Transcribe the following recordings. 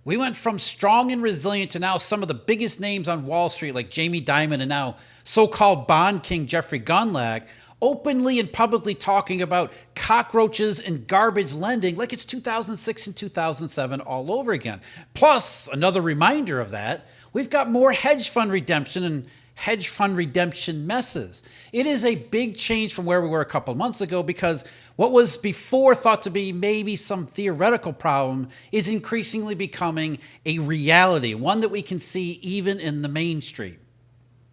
We went from strong and resilient to now some of the biggest names on Wall Street like Jamie Dimon and now so-called bond king Jeffrey Gundlach openly and publicly talking about cockroaches and garbage lending like it's 2006 and 2007 all over again. Plus, another reminder of that, we've got more hedge fund redemption and hedge fund redemption messes. It is a big change from where we were a couple months ago because what was before thought to be maybe some theoretical problem is increasingly becoming a reality, one that we can see even in the mainstream.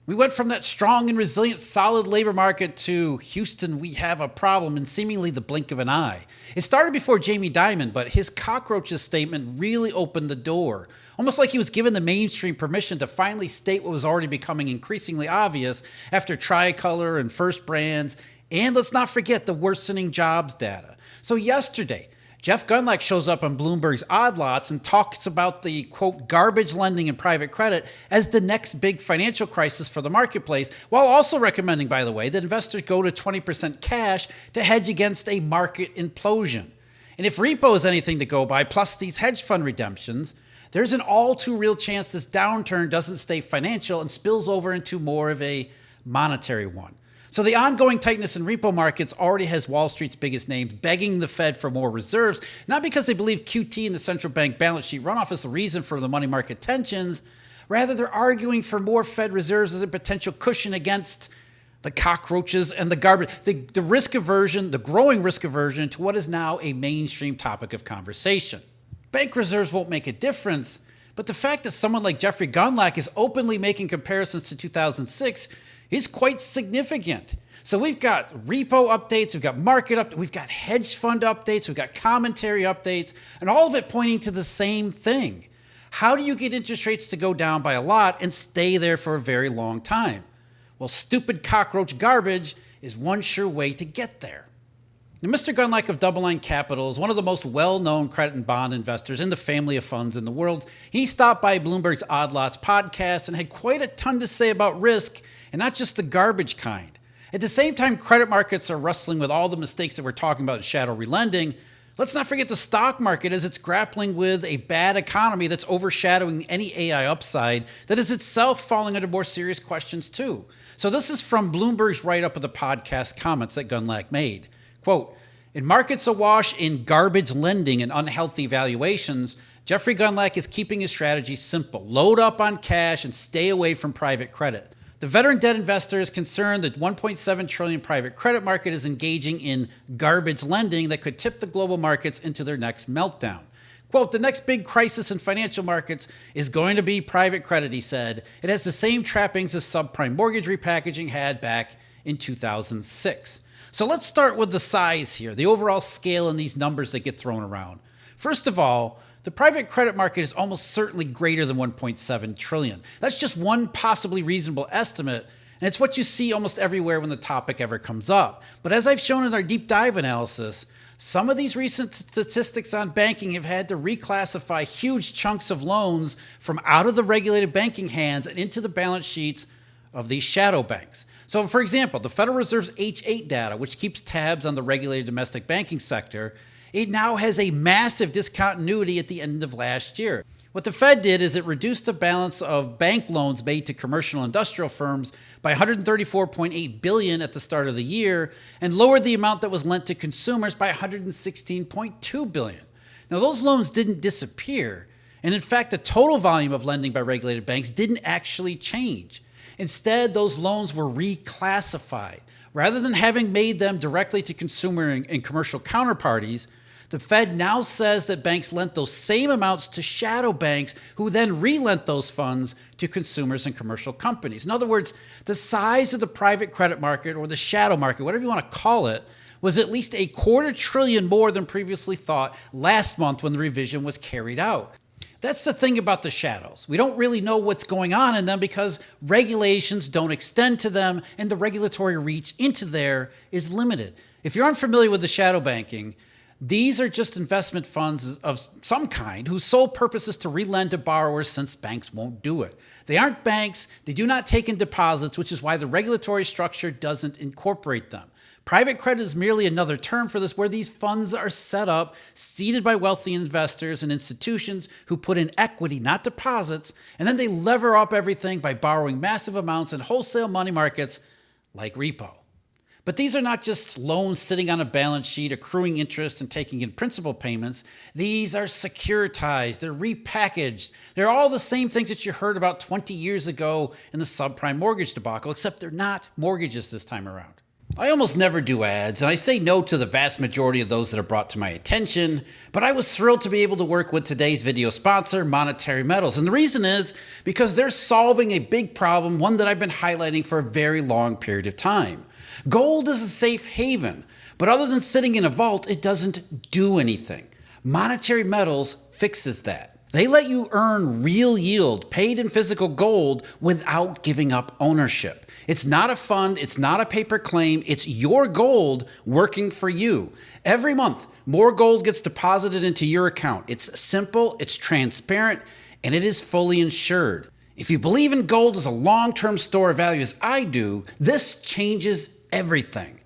We went from that strong and resilient solid labor market to Houston, we have a problem in seemingly the blink of an eye. It started before Jamie Dimon, but his cockroaches statement really opened the door. Almost like he was given the mainstream permission to finally state what was already becoming increasingly obvious after Tricolor and First Brands, and let's not forget the worsening jobs data. So yesterday, Jeff Gundlach shows up on Bloomberg's Odd Lots and talks about the, quote, garbage lending and private credit as the next big financial crisis for the marketplace, while also recommending, by the way, that investors go to 20% cash to hedge against a market implosion. And if repo is anything to go by, plus these hedge fund redemptions, there's an all too real chance this downturn doesn't stay financial and spills over into more of a monetary one. So the ongoing tightness in repo markets already has Wall Street's biggest names begging the Fed for more reserves, not because they believe QT and the central bank balance sheet runoff is the reason for the money market tensions. Rather, they're arguing for more Fed reserves as a potential cushion against the cockroaches and the garbage, the risk aversion, the growing risk aversion to what is now a mainstream topic of conversation. Bank reserves won't make a difference, but the fact that someone like Jeffrey Gundlach is openly making comparisons to 2006 is quite significant. So we've got repo updates, we've got market updates, we've got hedge fund updates, we've got commentary updates, and all of it pointing to the same thing. How do you get interest rates to go down by a lot and stay there for a very long time? Well, stupid cockroach garbage is one sure way to get there. Now, Mr. Gundlach of Double Line Capital is one of the most well-known credit and bond investors in the family of funds in the world. He stopped by Bloomberg's Odd Lots podcast and had quite a ton to say about risk, and not just the garbage kind. At the same time, credit markets are wrestling with all the mistakes that we're talking about in shadow relending. Let's not forget the stock market as it's grappling with a bad economy that's overshadowing any AI upside that is itself falling under more serious questions too. So this is from Bloomberg's write-up of the podcast comments that Gundlach made. Quote, in markets awash in garbage lending and unhealthy valuations, Jeffrey Gundlach is keeping his strategy simple. Load up on cash and stay away from private credit. The veteran debt investor is concerned that $1.7 trillion private credit market is engaging in garbage lending that could tip the global markets into their next meltdown. Quote, the next big crisis in financial markets is going to be private credit, he said. It has the same trappings as subprime mortgage repackaging had back in 2006. So let's start with the size here, the overall scale and these numbers that get thrown around. First of all, the private credit market is almost certainly greater than 1.7 trillion. That's just one possibly reasonable estimate, and it's what you see almost everywhere when the topic ever comes up. But as I've shown in our deep dive analysis, some of these recent statistics on banking have had to reclassify huge chunks of loans from out of the regulated banking hands and into the balance sheets of these shadow banks. So for example, the Federal Reserve's H8 data, which keeps tabs on the regulated domestic banking sector, it now has a massive discontinuity at the end of last year. What the Fed did is it reduced the balance of bank loans made to commercial industrial firms by $134.8 billion at the start of the year and lowered the amount that was lent to consumers by $116.2 billion. Now those loans didn't disappear, and in fact the total volume of lending by regulated banks didn't actually change. Instead, those loans were reclassified. Rather than having made them directly to consumer and commercial counterparties, the Fed now says that banks lent those same amounts to shadow banks who then relent those funds to consumers and commercial companies. In other words, the size of the private credit market or the shadow market, whatever you want to call it, was at least $250 billion more than previously thought last month when the revision was carried out. That's the thing about the shadows. We don't really know what's going on in them because regulations don't extend to them and the regulatory reach into there is limited. If you're unfamiliar with the shadow banking, these are just investment funds of some kind whose sole purpose is to relend to borrowers since banks won't do it. They aren't banks, they do not take in deposits, which is why the regulatory structure doesn't incorporate them. Private credit is merely another term for this, where these funds are set up, seeded by wealthy investors and institutions who put in equity, not deposits, and then they lever up everything by borrowing massive amounts in wholesale money markets like repo. But these are not just loans sitting on a balance sheet, accruing interest and taking in principal payments. These are securitized, they're repackaged. They're all the same things that you heard about 20 years ago in the subprime mortgage debacle, except they're not mortgages this time around. I almost never do ads, and I say no to the vast majority of those that are brought to my attention, but I was thrilled to be able to work with today's video sponsor, Monetary Metals. And the reason is because they're solving a big problem, one that I've been highlighting for a very long period of time. Gold is a safe haven, but other than sitting in a vault, it doesn't do anything. Monetary Metals fixes that. They let you earn real yield paid in physical gold without giving up ownership. It's not a fund, it's not a paper claim, it's your gold working for you. Every month, more gold gets deposited into your account. It's simple, it's transparent, and it is fully insured. If you believe in gold as a long-term store of value as I do, this changes everything.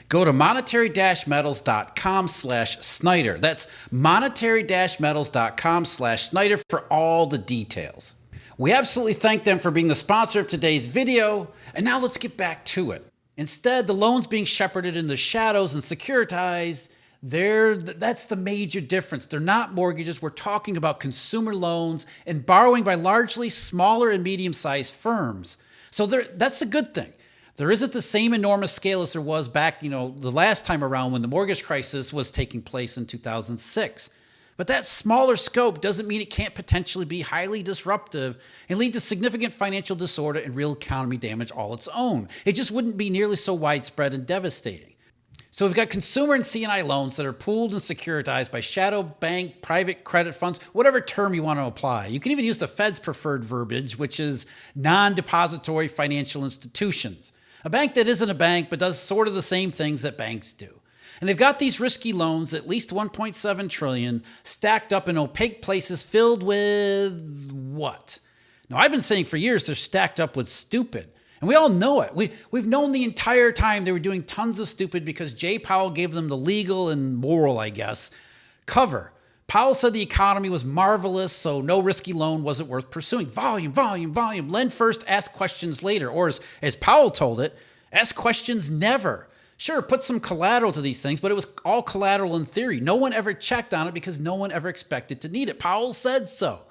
Go to monetary-metals.com/Snyder. That's monetary-metals.com/Snyder for all the details. We absolutely thank them for being the sponsor of today's video, and now let's get back to it. Instead, the loans being shepherded in the shadows and securitized, that's the major difference. They're not mortgages. We're talking about consumer loans and borrowing by largely smaller and medium-sized firms. So that's the good thing. There isn't the same enormous scale as there was back, the last time around when the mortgage crisis was taking place in 2006. But that smaller scope doesn't mean it can't potentially be highly disruptive and lead to significant financial disorder and real economy damage all its own. It just wouldn't be nearly so widespread and devastating. So we've got consumer and C&I loans that are pooled and securitized by shadow bank, private credit funds, whatever term you want to apply. You can even use the Fed's preferred verbiage, which is non-depository financial institutions. A bank that isn't a bank but does sort of the same things that banks do. And they've got these risky loans, at least $1.7 trillion, stacked up in opaque places filled with what? Now, I've been saying for years they're stacked up with stupid. And we all know it. We've known the entire time they were doing tons of stupid because Jay Powell gave them the legal and moral, I guess, cover. Powell said the economy was marvelous, so no risky loan wasn't worth pursuing. Volume. Lend first, ask questions later. Or as Powell told it, ask questions never. Sure, put some collateral to these things, but it was all collateral in theory. No one ever checked on it because no one ever expected to need it. Powell said so.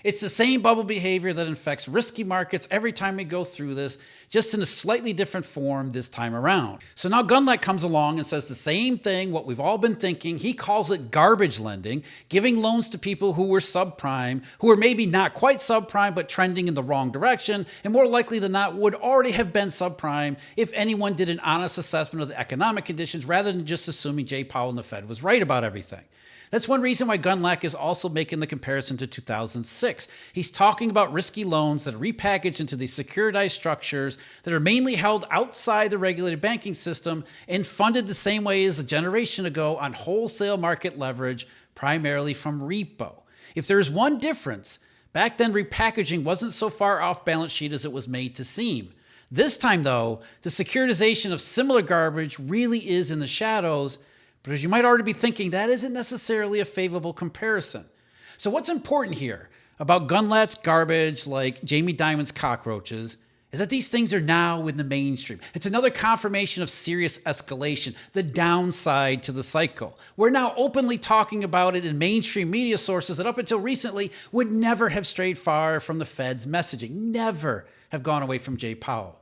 It's the same bubble behavior that infects risky markets every time we go through this, just in a slightly different form this time around. So now Gundlach comes along and says the same thing, what we've all been thinking. He calls it garbage lending, giving loans to people who were subprime, who are maybe not quite subprime, but trending in the wrong direction, and more likely than not would already have been subprime if anyone did an honest assessment of the economic conditions rather than just assuming Jay Powell and the Fed was right about everything. That's one reason why Gundlach is also making the comparison to 2006. He's talking about risky loans that are repackaged into these securitized structures that are mainly held outside the regulated banking system and funded the same way as a generation ago on wholesale market leverage, primarily from repo. If there's one difference, back then repackaging wasn't so far off balance sheet as it was made to seem. This time, though, the securitization of similar garbage really is in the shadows. But as you might already be thinking, that isn't necessarily a favorable comparison. So what's important here about Gundlach's garbage, like Jamie Dimon's cockroaches, is that these things are now in the mainstream. It's another confirmation of serious escalation, the downside to the cycle. We're now openly talking about it in mainstream media sources that up until recently would never have strayed far from the Fed's messaging, never have gone away from Jay Powell.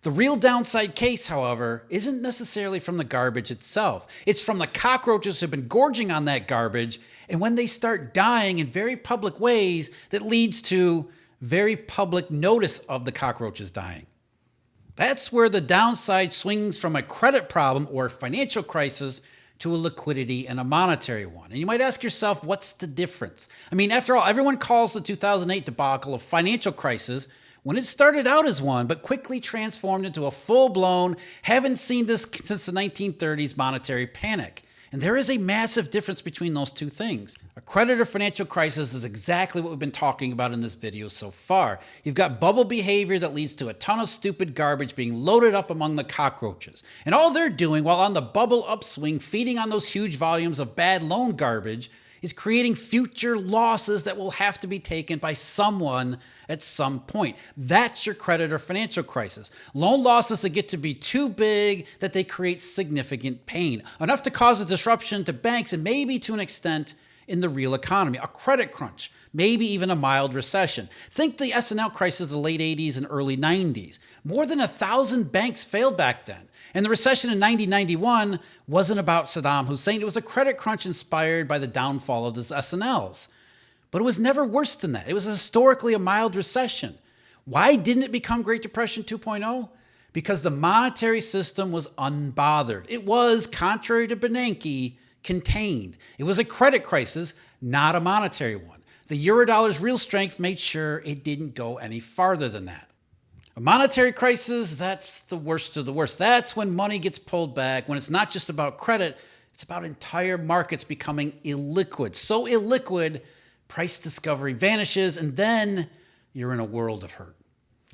The real downside case, however, isn't necessarily from the garbage itself. It's from the cockroaches who've been gorging on that garbage, and when they start dying in very public ways, that leads to very public notice of the cockroaches dying. That's where the downside swings from a credit problem or financial crisis to a liquidity and a monetary one. And you might ask yourself, what's the difference? I mean, after all, everyone calls the 2008 debacle a financial crisis when it started out as one, but quickly transformed into a full-blown, haven't seen this since the 1930s monetary panic. And there is a massive difference between those two things. A credit or financial crisis is exactly what we've been talking about in this video so far. You've got bubble behavior that leads to a ton of stupid garbage being loaded up among the cockroaches. And all they're doing while on the bubble upswing, feeding on those huge volumes of bad loan garbage, is creating future losses that will have to be taken by someone at some point. That's your credit or financial crisis. Loan losses that get to be too big that they create significant pain, enough to cause a disruption to banks and maybe to an extent in the real economy, a credit crunch, maybe even a mild recession. Think the S&L crisis of the late 80s and early 90s. More than 1,000 banks failed back then. And the recession in 1991 wasn't about Saddam Hussein. It was a credit crunch inspired by the downfall of the S&Ls. But it was never worse than that. It was historically a mild recession. Why didn't it become Great Depression 2.0? Because the monetary system was unbothered. It was, contrary to Bernanke, contained. It was a credit crisis, not a monetary one. The Eurodollar's real strength made sure it didn't go any farther than that. A monetary crisis, that's the worst of the worst. That's when money gets pulled back, when it's not just about credit, it's about entire markets becoming illiquid. So illiquid, price discovery vanishes, and then you're in a world of hurt.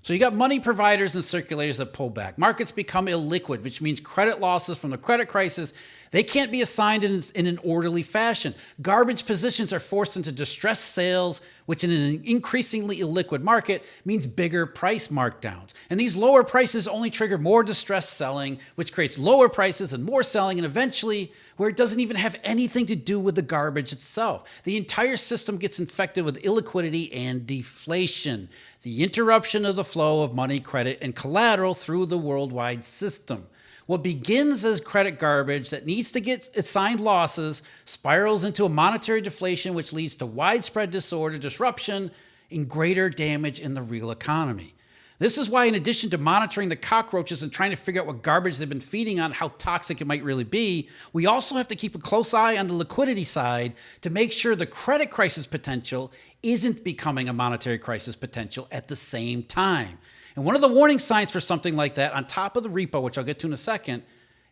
So you got money providers and circulators that pull back. Markets become illiquid, which means credit losses from the credit crisis, they can't be assigned in an orderly fashion. Garbage positions are forced into distressed sales, which in an increasingly illiquid market means bigger price markdowns. And these lower prices only trigger more distressed selling, which creates lower prices and more selling, and eventually where it doesn't even have anything to do with the garbage itself. The entire system gets infected with illiquidity and deflation, the interruption of the flow of money, credit, and collateral through the worldwide system. What begins as credit garbage that needs to get assigned losses spirals into a monetary deflation, which leads to widespread disorder, disruption, and greater damage in the real economy. This is why, in addition to monitoring the cockroaches and trying to figure out what garbage they've been feeding on, how toxic it might really be, we also have to keep a close eye on the liquidity side to make sure the credit crisis potential isn't becoming a monetary crisis potential at the same time. And one of the warning signs for something like that, on top of the repo, which I'll get to in a second,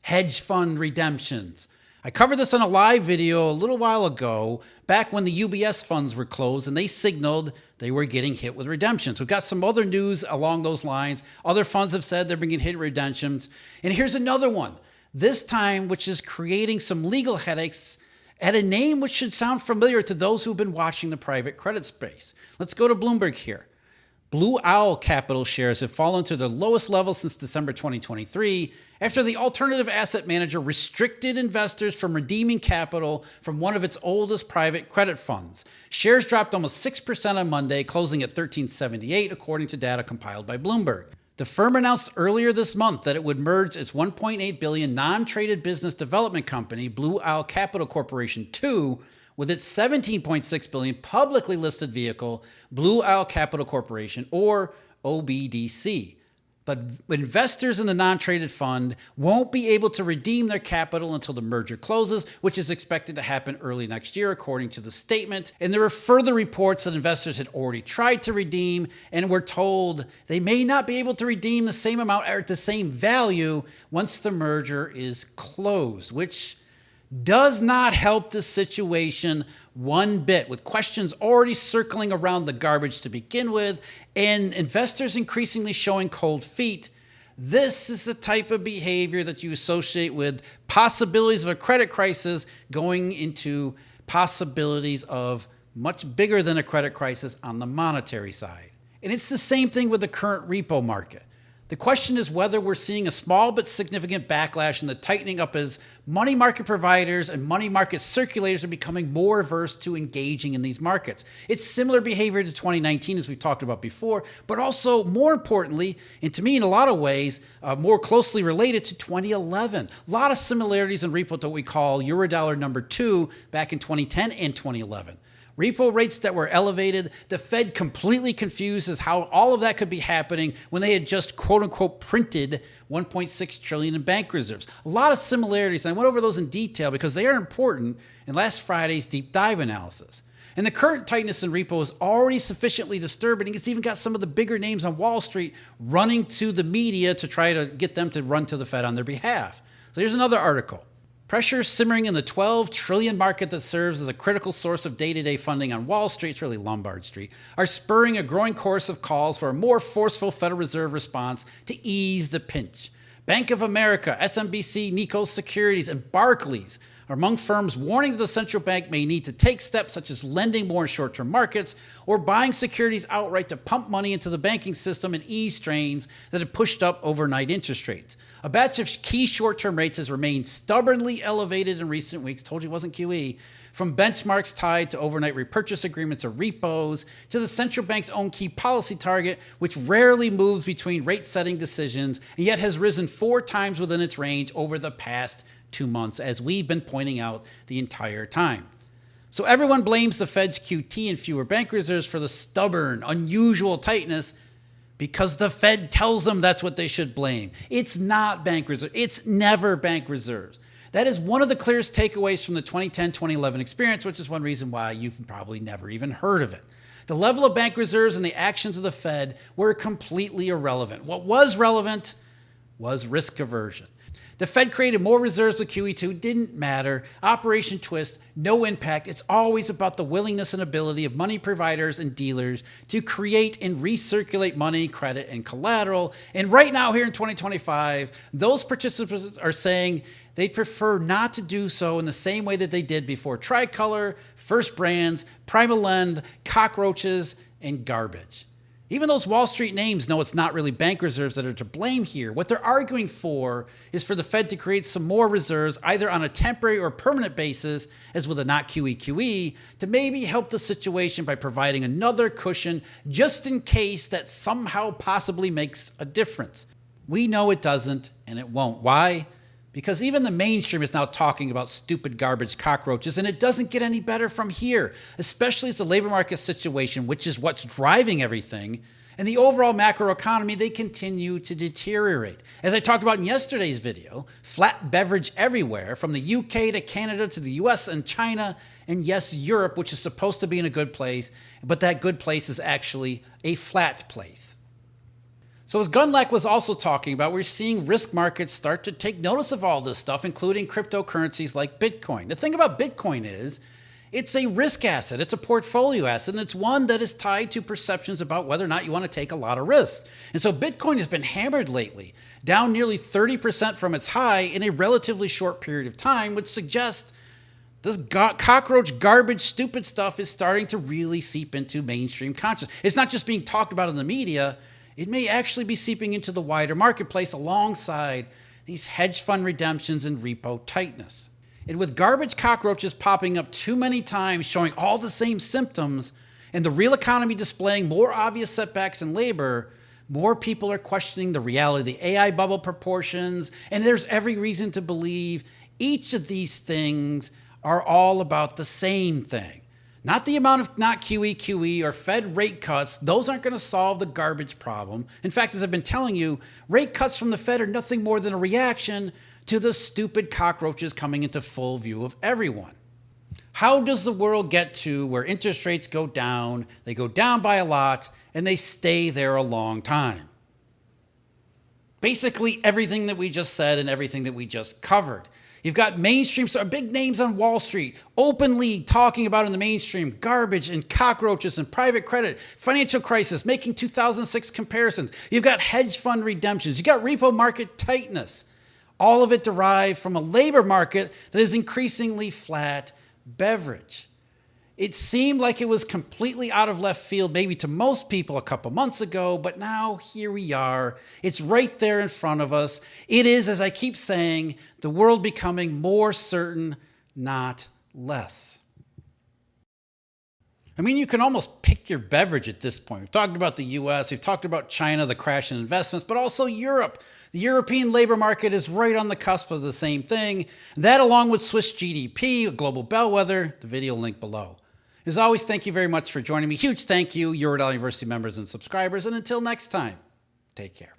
hedge fund redemptions. I covered this on a live video a little while ago, back when the UBS funds were closed and they signaled they were getting hit with redemptions. We've got some other news along those lines. Other funds have said they're being hit with redemptions. And here's another one, this time which is creating some legal headaches at a name which should sound familiar to those who've been watching the private credit space. Let's go to Bloomberg here. Blue Owl Capital shares have fallen to their lowest level since December 2023 after the alternative asset manager restricted investors from redeeming capital from one of its oldest private credit funds. Shares dropped almost 6% on Monday, closing at $13.78, according to data compiled by Bloomberg. The firm announced earlier this month that it would merge its $1.8 billion non-traded business development company, Blue Owl Capital Corporation 2, with its $17.6 billion publicly listed vehicle, Blue Owl Capital Corporation, or OBDC. But investors in the non-traded fund won't be able to redeem their capital until the merger closes, which is expected to happen early next year, according to the statement. And there are further reports that investors had already tried to redeem and were told they may not be able to redeem the same amount or at the same value once the merger is closed, which does not help the situation one bit, with questions already circling around the garbage to begin with and investors increasingly showing cold feet. This is the type of behavior that you associate with possibilities of a credit crisis going into possibilities of much bigger than a credit crisis on the monetary side. And it's the same thing with the current repo market. The question is whether we're seeing a small but significant backlash in the tightening up as money market providers and money market circulators are becoming more averse to engaging in these markets. It's similar behavior to 2019, as we've talked about before, but also more importantly, and to me in a lot of ways, more closely related to 2011. A lot of similarities in repo to what we call Eurodollar number 2 back in 2010 and 2011. Repo rates that were elevated, the Fed completely confused as how all of that could be happening when they had just quote unquote printed 1.6 trillion in bank reserves. A lot of similarities, and I went over those in detail because they are important in last Friday's deep dive analysis. And the current tightness in repo is already sufficiently disturbing. It's even got some of the bigger names on Wall Street running to the media to try to get them to run to the Fed on their behalf. So here's another article. Pressure simmering in the $12 trillion market that serves as a critical source of day-to-day funding on Wall Street, it's really Lombard Street, are spurring a growing chorus of calls for a more forceful Federal Reserve response to ease the pinch. Bank of America, SMBC, Nikko Securities, and Barclays are among firms warning that the central bank may need to take steps such as lending more in short-term markets or buying securities outright to pump money into the banking system and ease strains that have pushed up overnight interest rates. A batch of key short-term rates has remained stubbornly elevated in recent weeks. Told you it wasn't QE. From benchmarks tied to overnight repurchase agreements or repos to the central bank's own key policy target, which rarely moves between rate-setting decisions and yet has risen 4 times within its range over the past 2 months, as we've been pointing out the entire time. So everyone blames the Fed's QT and fewer bank reserves for the stubborn, unusual tightness because the Fed tells them that's what they should blame. It's not bank reserves. It's never bank reserves. That is one of the clearest takeaways from the 2010-2011 experience, which is one reason why you've probably never even heard of it. The level of bank reserves and the actions of the Fed were completely irrelevant. What was relevant was risk aversion. The Fed created more reserves with QE2, didn't matter. Operation Twist, no impact. It's always about the willingness and ability of money providers and dealers to create and recirculate money, credit, and collateral. And right now, here in 2025, those participants are saying they prefer not to do so in the same way that they did before Tricolor, First Brands, Prima Lend, cockroaches, and garbage. Even those Wall Street names know it's not really bank reserves that are to blame here. What they're arguing for is for the Fed to create some more reserves, either on a temporary or permanent basis, as with a not QE, to maybe help the situation by providing another cushion just in case that somehow possibly makes a difference. We know it doesn't, and it won't. Why? Because even the mainstream is now talking about stupid garbage cockroaches, and it doesn't get any better from here, especially as the labor market situation, which is what's driving everything, and the overall macroeconomy, they continue to deteriorate. As I talked about in yesterday's video, flat beverage everywhere, from the UK to Canada to the US and China, and yes, Europe, which is supposed to be in a good place, but that good place is actually a flat place. So as Gundlach was also talking about, we're seeing risk markets start to take notice of all this stuff, including cryptocurrencies like Bitcoin. The thing about Bitcoin is it's a risk asset. It's a portfolio asset, and it's one that is tied to perceptions about whether or not you want to take a lot of risk. And so Bitcoin has been hammered lately, down nearly 30% from its high in a relatively short period of time, which suggests this cockroach, garbage, stupid stuff is starting to really seep into mainstream consciousness. It's not just being talked about in the media. It may actually be seeping into the wider marketplace alongside these hedge fund redemptions and repo tightness. And with garbage cockroaches popping up too many times, showing all the same symptoms, and the real economy displaying more obvious setbacks in labor, more people are questioning the reality of the AI bubble proportions, and there's every reason to believe each of these things are all about the same thing. Not the amount of not QE or Fed rate cuts. Those aren't going to solve the garbage problem. In fact, as I've been telling you, rate cuts from the Fed are nothing more than a reaction to the stupid cockroaches coming into full view of everyone. How does the world get to where interest rates go down, they go down by a lot, and they stay there a long time? Basically everything that we just said and everything that we just covered. You've got mainstream, big names on Wall Street, openly talking about in the mainstream, garbage and cockroaches and private credit, financial crisis, making 2006 comparisons. You've got hedge fund redemptions. You've got repo market tightness. All of it derived from a labor market that is increasingly flat beverage. It seemed like it was completely out of left field, maybe to most people a couple months ago, but now here we are. It's right there in front of us. It is, as I keep saying, the world becoming more certain, not less. I mean, you can almost pick your beverage at this point. We've talked about the US, we've talked about China, the crash in investments, but also Europe. The European labor market is right on the cusp of the same thing. That, along with Swiss GDP, a global bellwether, the video link below. As always, thank you very much for joining me. Huge thank you, Eurodollar University members and subscribers. And until next time, take care.